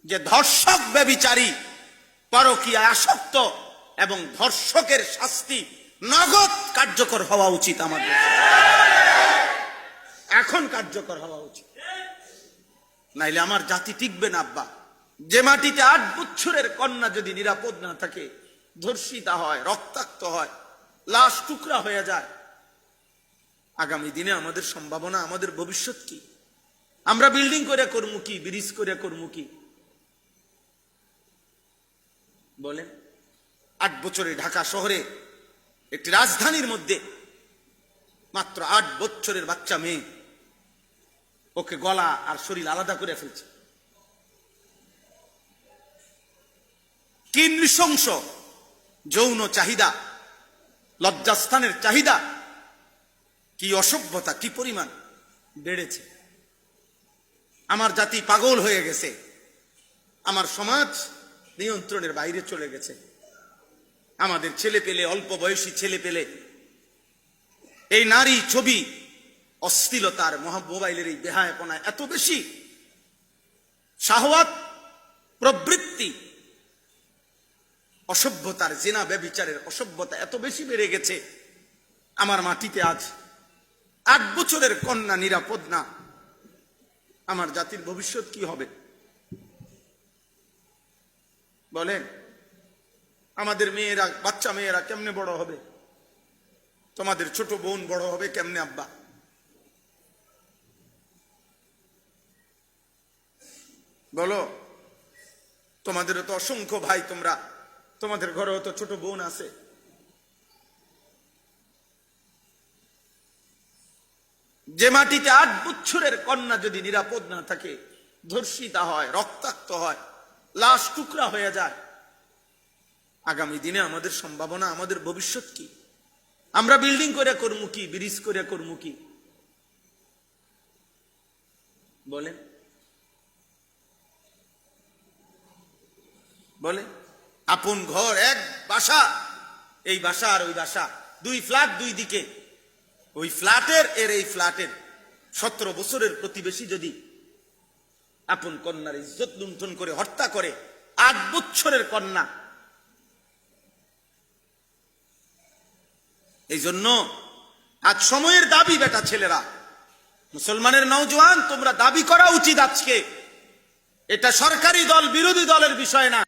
যে ধর্ষক ব্যভিচারী পরকীয়ায় আসক্ত এবং ধর্ষকের শাস্তি নগদ কার্যকর হওয়া উচিত। আমাদের এখন কার্যকর হওয়া উচিত, নাইলে আমার জাতি টিকবে না। আব্বা, যে মাটিতে 8 বছরের কন্যা যদি নিরাপদ না থাকে, ধর্ষিতা হয়, রক্তাক্ত হয়, লাশ টুকরা হয়ে যায়, আগামী দিনে আমাদের সম্ভাবনা, আমাদের ভবিষ্যৎ কি? আমরা বিল্ডিং করে করবো কি, ব্রিজ করে করবো কি? বলেন। 8 বছরে ঢাকা শহরে একটি রাজধানীর মধ্যে মাত্র 8 বছরের বাচ্চা মেয়ে, ওকে গলা আর শরীর আলাদা করে ফেলছে। কি নৃশংস যৌন চাহিদা, লজ্জাস্থানের চাহিদা, কি অসভ্যতা, কি পরিমাণ বেড়েছে। আমার জাতি পাগল হয়ে গেছে, আমার সমাজ নিয়ন্ত্রণের বাইরে চলে গেছে। আমাদের ছেলে পেলে, অল্প বয়সী ছেলে পেলে এই নারী ছবি, অশ্লীলতার মোবাইলের এই বেহায়াপনায় এত বেশি, শাহওয়াত প্রবৃত্তি, অসভ্যতার, জিনা ব্যভিচারের অসভ্যতা এত বেশি বেড়ে গেছে। আমার মাটিতে আজ 8 বছরের কন্যা নিরাপদ না, আমার জাতির ভবিষ্যৎ কি হবে? বলেন। আমাদের মেয়েরা, বাচ্চা মেয়েরা কেমনে বড় হবে? তোমাদের ছোট বোন বড় হবে কেমনে আব্বা? বলো। তোমাদেরও তো অসংখ্য ভাই, তোমাদের ঘরেও তো ছোট বোন আছে। যে মাটিতে 8 বছরের কন্যা যদি নিরাপদ না থাকে, ধর্ষিতা হয়, রক্তাক্ত হয়, লাশ টুকরা হয়ে যায়, আগামী দিনে আমাদের সম্ভাবনা, আমাদের ভবিষ্যৎ কি? আমরা বিল্ডিং করে করবো কি, ব্রিজ করে করবো কি? বলেন। বলে আপন ঘর, এক বাসা, এই বাসা আর ওই বাসা, 2 ফ্ল্যাট 2 দিকে, ওই ফ্ল্যাটের এর এই ফ্ল্যাটের 17 বছরের প্রতিবেশী যদি আপন কন্যার ইজ্জত লুণ্ঠন করে হত্যা করে, 8 বছরের কন্যা। এই জন্য আজ সময়ের দাবি, বেটা ছেলেরা, মুসলমানের নওজোয়ান, তোমরা দাবি করা উচিত আজকে। এটা সরকারি দল বিরোধী দলের বিষয় না।